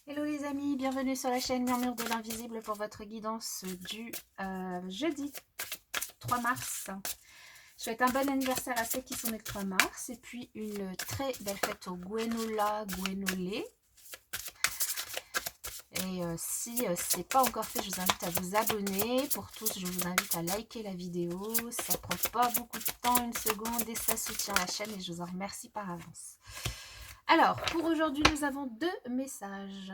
Hello les amis, bienvenue sur la chaîne Murmure de l'Invisible pour votre guidance du jeudi 3 mars. Je souhaite un bon anniversaire à ceux qui sont nés le 3 mars et puis une très belle fête au Gwenola, Gwenolé. Et si ce n'est pas encore fait, je vous invite à vous abonner. Pour tous, je vous invite à liker la vidéo. Ça ne prend pas beaucoup de temps, une seconde, et ça soutient la chaîne et je vous en remercie par avance. Alors, pour aujourd'hui, nous avons deux messages.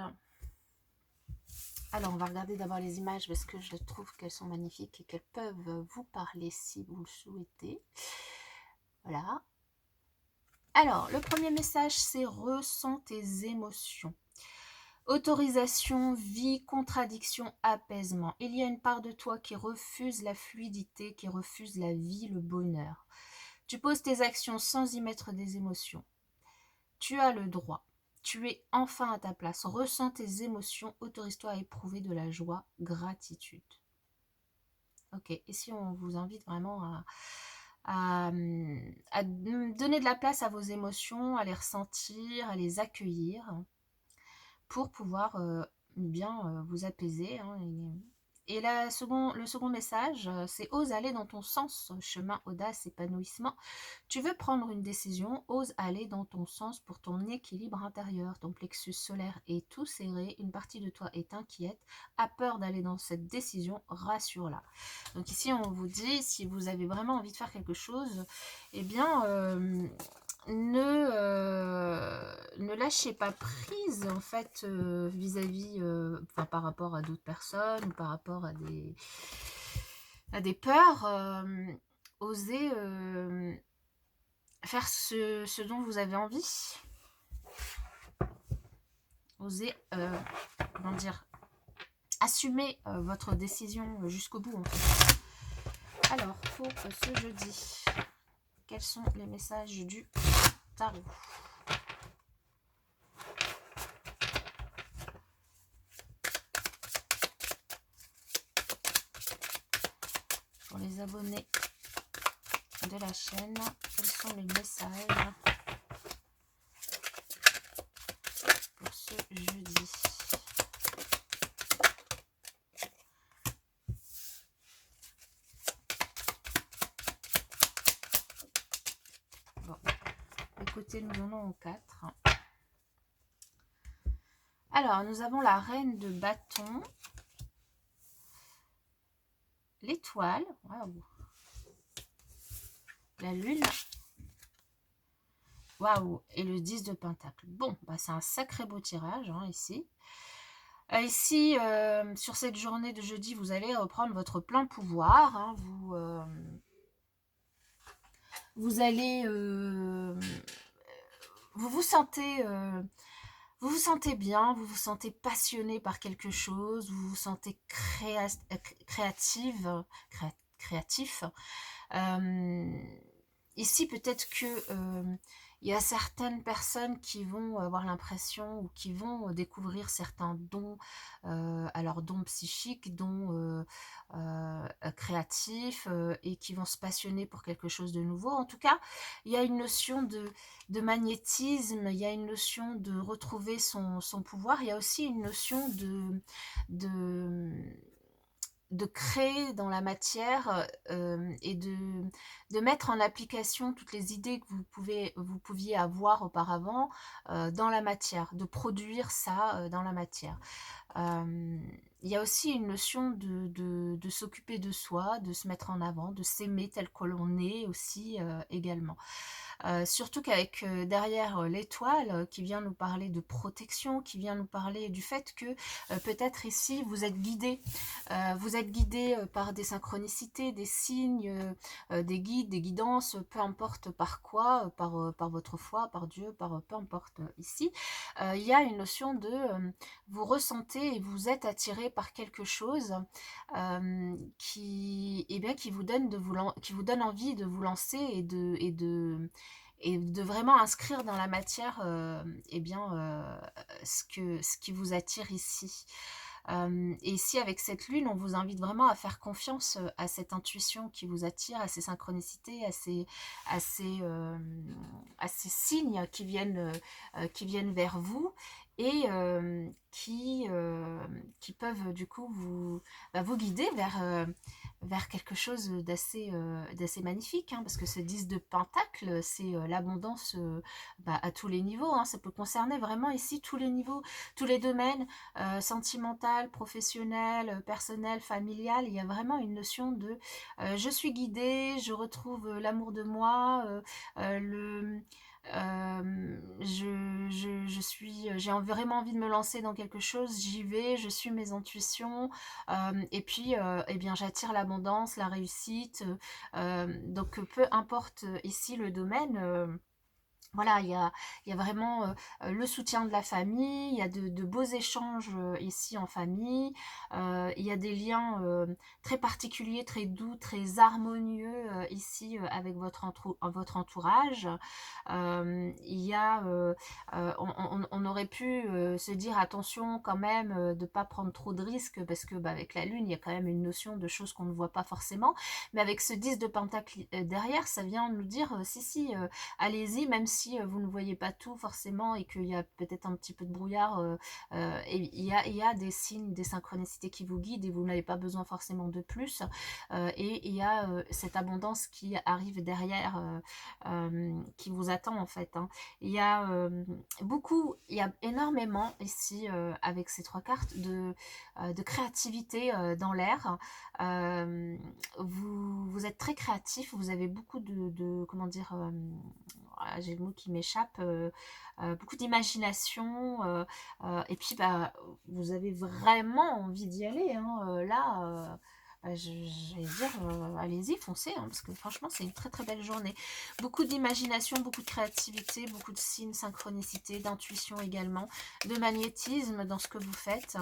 Alors, on va regarder d'abord les images parce que je trouve qu'elles sont magnifiques et qu'elles peuvent vous parler si vous le souhaitez. Voilà. Alors, le premier message, c'est « Ressens tes émotions ». Autorisation, vie, contradiction, apaisement. Il y a une part de toi qui refuse la fluidité, qui refuse la vie, le bonheur. Tu poses tes actions sans y mettre des émotions. Tu as le droit. Tu es enfin à ta place. Ressens tes émotions. Autorise-toi à éprouver de la joie, gratitude. Ok, et si on vous invite vraiment à donner de la place à vos émotions, à les ressentir, à les accueillir pour pouvoir bien vous apaiser. Et le second message, c'est « Ose aller dans ton sens, chemin, audace, épanouissement ». Tu veux prendre une décision, ose aller dans ton sens pour ton équilibre intérieur. Ton plexus solaire est tout serré, une partie de toi est inquiète, a peur d'aller dans cette décision, rassure-la. Donc ici, on vous dit, si vous avez vraiment envie de faire quelque chose, eh bien, ne lâchez pas prise en fait vis-à-vis, enfin par rapport à d'autres personnes ou par rapport à des peurs. Osez faire ce dont vous avez envie. Osez, comment dire, assumer votre décision jusqu'au bout en fait. Alors, pour ce jeudi, quels sont les messages du tarot ? Pour les abonnés de la chaîne, quels sont les messages pour ce jeudi ? Bon, écoutez, nous en avons 4. Alors, nous avons la reine de bâton, l'étoile, waouh, la lune, waouh, et le 10 de pentacle. Bon, bah, c'est un sacré beau tirage ici. Ici, sur cette journée de jeudi, vous allez reprendre votre plein pouvoir. Vous allez... vous vous sentez... vous vous sentez bien, vous vous sentez passionné par quelque chose, vous vous sentez créatif. Ici, peut-être que il y a certaines personnes qui vont avoir l'impression ou qui vont découvrir certains dons, alors dons psychiques, dons créatifs, et qui vont se passionner pour quelque chose de nouveau. En tout cas, il y a une notion de magnétisme, il y a une notion de retrouver son pouvoir, il y a aussi une notion de créer dans la matière et de mettre en application toutes les idées que vous pouviez avoir auparavant dans la matière, de produire ça dans la matière. Il y a aussi une notion de s'occuper de soi, de se mettre en avant, de s'aimer tel que l'on est aussi également. Surtout qu'avec derrière l'étoile qui vient nous parler de protection, qui vient nous parler du fait que peut-être ici vous êtes guidé par des synchronicités, des signes, des guides, des guidances, peu importe par quoi, par votre foi, par Dieu, peu importe ici. Il y a une notion de vous ressentez et vous êtes attiré par quelque chose qui vous donne envie de vous lancer et de vraiment inscrire dans la matière ce qui vous attire ici. Et ici, avec cette lune, on vous invite vraiment à faire confiance à cette intuition qui vous attire, à ces synchronicités, à ces signes qui viennent vers vous et qui peuvent du coup vous guider vers quelque chose d'assez magnifique, hein, parce que ce 10 de Pentacle, c'est l'abondance à tous les niveaux, hein. Ça peut concerner vraiment ici tous les niveaux, tous les domaines, sentimental, professionnel, personnel, familial. Il y a vraiment une notion de je suis guidée, je retrouve l'amour de moi, j'ai vraiment envie de me lancer dans quelque chose, j'y vais, je suis mes intuitions, et puis, eh bien, j'attire l'abondance, la réussite. Donc, peu importe ici le domaine. Voilà, il y a vraiment le soutien de la famille, il y a de beaux échanges ici en famille, il y a des liens très particuliers, très doux, très harmonieux ici avec votre entourage. Il y a, on aurait pu se dire attention quand même de ne pas prendre trop de risques parce que avec la lune, il y a quand même une notion de choses qu'on ne voit pas forcément. Mais avec ce 10 de pentacle derrière, ça vient nous dire si, si, allez-y, même si vous ne voyez pas tout forcément et qu'il y a peut-être un petit peu de brouillard, et il y a des signes, des synchronicités qui vous guident et vous n'avez pas besoin forcément de plus. Et il y a cette abondance qui arrive derrière, qui vous attend en fait, hein. Il y a énormément ici avec ces trois cartes de créativité dans l'air. Vous êtes très créatif, vous avez beaucoup comment dire, j'ai le mot qui m'échappe, beaucoup d'imagination, et puis vous avez vraiment envie d'y aller, hein, là. J'allais dire, allez-y, foncez, hein, parce que franchement, c'est une très très belle journée. Beaucoup d'imagination, beaucoup de créativité, beaucoup de signes, synchronicité, d'intuition également, de magnétisme dans ce que vous faites.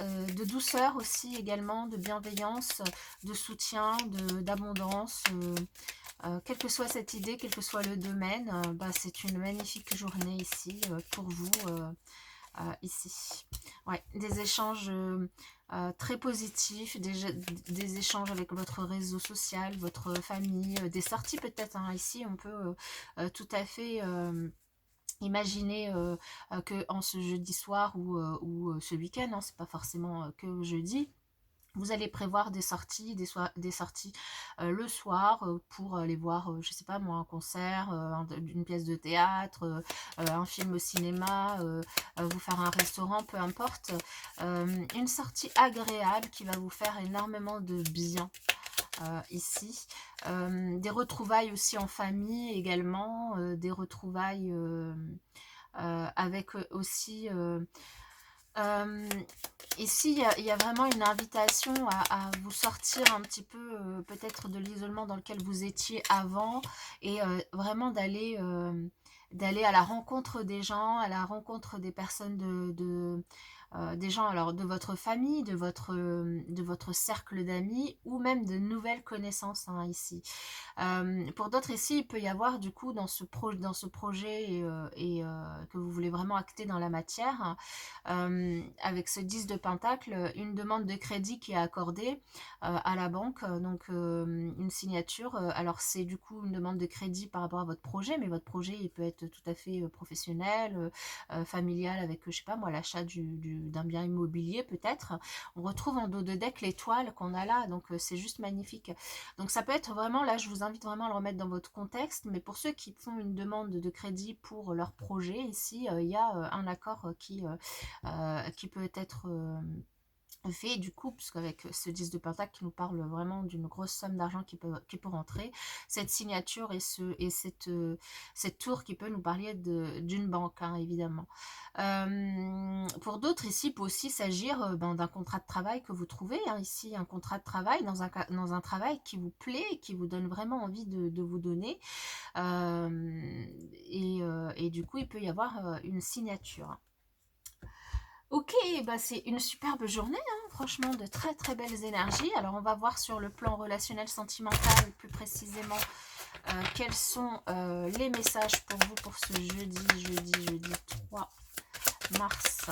De douceur aussi également, de bienveillance, de soutien, d'abondance. Quelle que soit cette idée, quel que soit le domaine, c'est une magnifique journée ici pour vous, ici. Ouais, des échanges très positifs, des échanges avec votre réseau social, votre famille, des sorties peut-être, hein. Ici, on peut tout à fait imaginer que en ce jeudi soir ou ce week-end, hein, c'est pas forcément que jeudi, vous allez prévoir des sorties, des sorties le soir pour aller voir, je sais pas moi, un concert, une pièce de théâtre, un film au cinéma, vous faire un restaurant, peu importe. Une sortie agréable qui va vous faire énormément de bien. Ici, des retrouvailles aussi en famille également, des retrouvailles avec aussi ici, il y a vraiment une invitation à vous sortir un petit peu peut-être de l'isolement dans lequel vous étiez avant et vraiment d'aller à la rencontre des gens, à la rencontre des personnes des gens alors de votre famille, de votre cercle d'amis ou même de nouvelles connaissances, hein, ici. Pour d'autres ici, il peut y avoir du coup dans ce projet que vous voulez vraiment acter dans la matière, avec ce 10 de Pentacle, une demande de crédit qui est accordée à la banque, donc une signature. Alors c'est du coup une demande de crédit par rapport à votre projet, mais votre projet il peut être tout à fait professionnel, familial avec, je sais pas moi, l'achat d'un bien immobilier peut-être. On retrouve en dos de deck l'étoile qu'on a là, donc c'est juste magnifique. Donc ça peut être vraiment, là je vous invite vraiment à le remettre dans votre contexte, mais pour ceux qui font une demande de crédit pour leur projet, ici il y a un accord qui peut être fait du coup, puisqu'avec ce 10 de Pentacle qui nous parle vraiment d'une grosse somme d'argent qui peut rentrer, cette signature et cette tour qui peut nous parler d'une banque, hein, évidemment. Pour d'autres ici, il peut aussi s'agir d'un contrat de travail que vous trouvez, hein, ici, un contrat de travail dans un travail qui vous plaît, qui vous donne vraiment envie de vous donner. Et du coup, il peut y avoir une signature. Ok, c'est une superbe journée, hein, franchement, de très très belles énergies. Alors on va voir sur le plan relationnel sentimental, plus précisément, quels sont les messages pour vous pour ce jeudi 3 mars.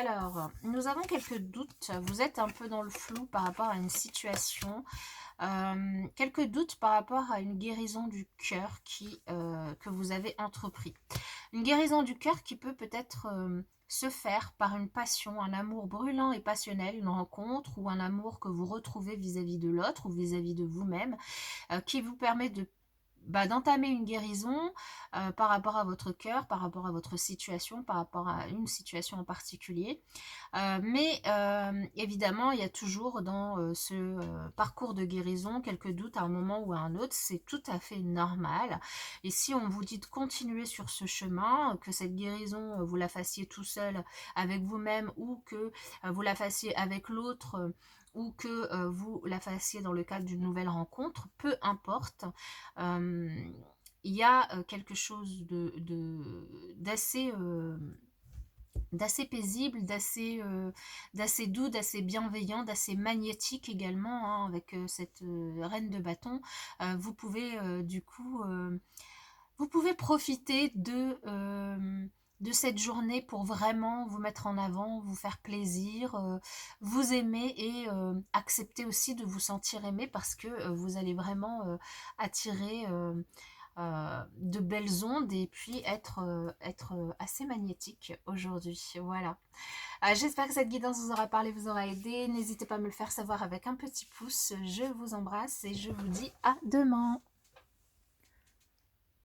Alors, nous avons quelques doutes. Vous êtes un peu dans le flou par rapport à une situation. Quelques doutes par rapport à une guérison du cœur que vous avez entrepris. Une guérison du cœur qui peut peut-être se faire par une passion, un amour brûlant et passionnel, une rencontre ou un amour que vous retrouvez vis-à-vis de l'autre ou vis-à-vis de vous-même, qui vous permet d'entamer une guérison par rapport à votre cœur, par rapport à votre situation, par rapport à une situation en particulier. Mais évidemment, il y a toujours dans ce parcours de guérison quelques doutes à un moment ou à un autre. C'est tout à fait normal. Et si on vous dit de continuer sur ce chemin, que cette guérison, vous la fassiez tout seul avec vous-même ou que vous la fassiez avec l'autre, ou que vous la fassiez dans le cadre d'une nouvelle rencontre, peu importe, il y a quelque chose d'assez paisible, d'assez doux, d'assez bienveillant, d'assez magnétique également, hein, avec cette reine de bâton. Vous pouvez du coup, vous pouvez profiter de cette journée pour vraiment vous mettre en avant, vous faire plaisir, vous aimer et accepter aussi de vous sentir aimé parce que vous allez vraiment attirer de belles ondes et puis être assez magnétique aujourd'hui. Voilà. J'espère que cette guidance vous aura parlé, vous aura aidé. N'hésitez pas à me le faire savoir avec un petit pouce. Je vous embrasse et je vous dis à demain.